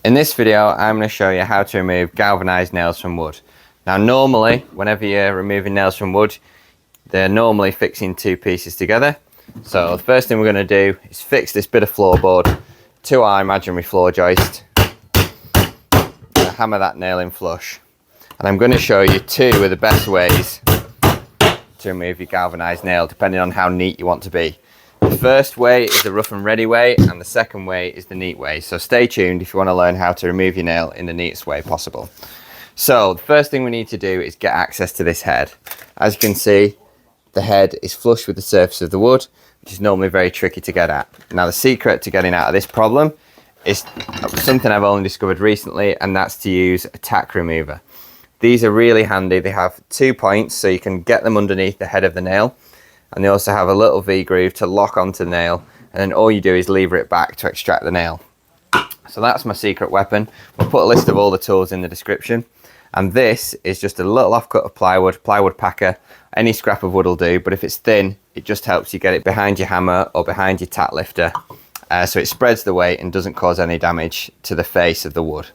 In this video, I'm going to show you how to remove galvanized nails from wood. Now normally, whenever you're removing nails from wood, they're normally fixing two pieces together. So the first thing we're going to do is fix this bit of floorboard to our imaginary floor joist and hammer that nail in flush. And I'm going to show you two of the best ways to remove your galvanized nail, depending on how neat you want to be. The first way is the rough and ready way, and the second way is the neat way. So stay tuned if you want to learn how to remove your nail in the neatest way possible. So the first thing we need to do is get access to this head. As you can see, the head is flush with the surface of the wood, which is normally very tricky to get at. Now the secret to getting out of this problem is something I've only discovered recently, and that's to use a tack remover. These are really handy. They have 2 points, so you can get them underneath the head of the nail. And they also have a little V-groove to lock onto the nail, and then all you do is lever it back to extract the nail. So that's my secret weapon. We'll put a list of all the tools in the description. And this is just a little offcut of plywood packer. Any scrap of wood will do, but if it's thin, it just helps you get it behind your hammer or behind your tack lifter. So it spreads the weight and doesn't cause any damage to the face of the wood.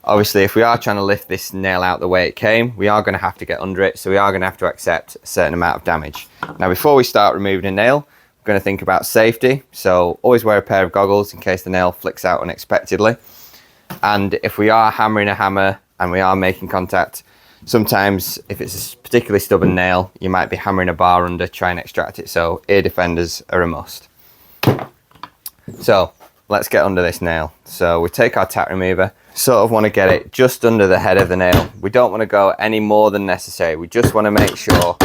Obviously, if we are trying to lift this nail out the way it came, we are going to have to get under it, so we are going to have to accept a certain amount of damage. Now, before we start removing a nail, we're going to think about safety. So always wear a pair of goggles in case the nail flicks out unexpectedly. And if we are hammering a hammer and we are making contact, sometimes if it's a particularly stubborn nail, you might be hammering a bar under, try and extract it. So ear defenders are a must. So let's get under this nail. So we take our tack remover, sort of want to get it just under the head of the nail. We don't want to go any more than necessary. We just want to make sure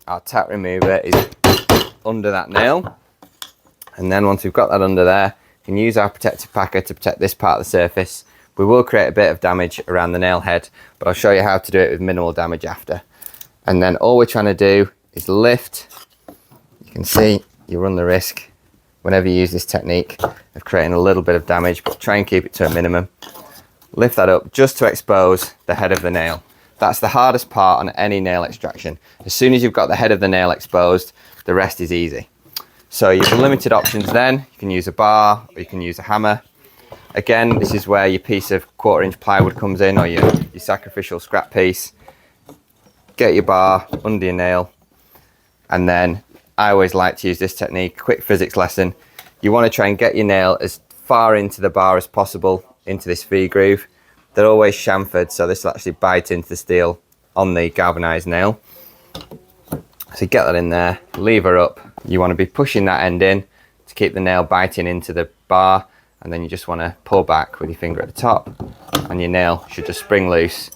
our tack remover is under that nail. And then once we've got that under there, we can use our protective packer to protect this part of the surface. We will create a bit of damage around the nail head, but I'll show you how to do it with minimal damage after. And then all we're trying to do is lift. You can see you run the risk whenever you use this technique of creating a little bit of damage, but try and keep it to a minimum. Lift that up just to expose the head of the nail. That's the hardest part on any nail extraction. As soon as you've got the head of the nail exposed, the rest is easy. So you have limited options then. You can use a bar or you can use a hammer. Again, this is where your piece of 1/4 inch plywood comes in, or your sacrificial scrap piece. Get your bar under your nail, and then I always like to use this technique, quick physics lesson. You want to try and get your nail as far into the bar as possible, into this V-groove. They're always chamfered, so this will actually bite into the steel on the galvanized nail. So get that in there, lever up. You want to be pushing that end in to keep the nail biting into the bar, and then you just want to pull back with your finger at the top, and your nail should just spring loose.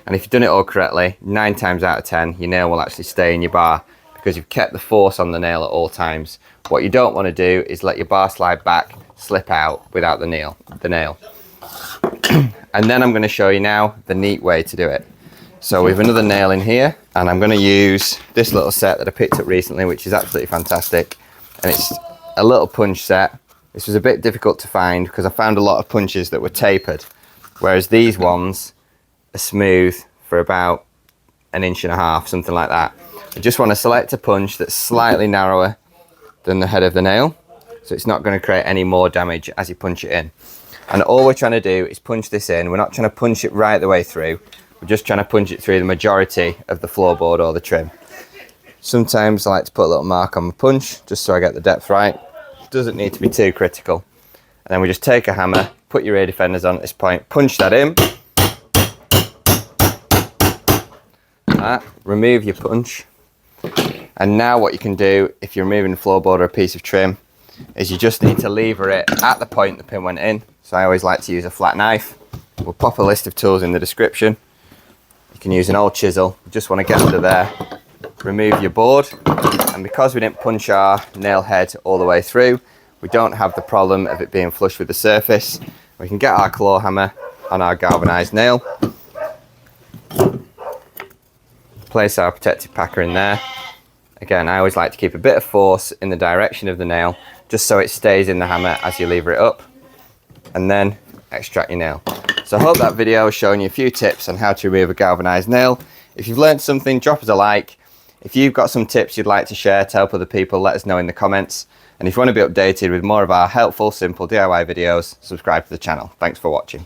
And if you've done it all correctly, 9 times out of 10, your nail will actually stay in your bar, because you've kept the force on the nail at all times. What you don't want to do is let your bar slide back, slip out without the nail. And then I'm going to show you now the neat way to do it. So we have another nail in here, and I'm going to use this little set that I picked up recently, which is absolutely fantastic. And it's a little punch set. This was a bit difficult to find because I found a lot of punches that were tapered, whereas these ones are smooth for about 1.5 inches, something like that. I just want to select a punch that's slightly narrower than the head of the nail, so it's not going to create any more damage as you punch it in. And all we're trying to do is punch this in. We're not trying to punch it right the way through. We're just trying to punch it through the majority of the floorboard or the trim. Sometimes I like to put a little mark on my punch just so I get the depth right. It doesn't need to be too critical. And then we just take a hammer, put your ear defenders on at this point, punch that in. Remove your punch. And now what you can do if you're removing the floorboard or a piece of trim is you just need to lever it at the point the pin went in. So I always like to use a flat knife. We'll pop a list of tools in the description. You can use an old chisel. You just want to get under there, remove your board. And because we didn't punch our nail head all the way through, we don't have the problem of it being flush with the surface. We can get our claw hammer on our galvanized nail. Place our protective packer in there. Again, I always like to keep a bit of force in the direction of the nail, just so it stays in the hammer as you lever it up, and then extract your nail. So I hope that video has shown you a few tips on how to remove a galvanized nail. If you've learned something, drop us a like. If you've got some tips you'd like to share to help other people, let us know in the comments. And if you want to be updated with more of our helpful, simple DIY videos, subscribe to the channel. Thanks for watching.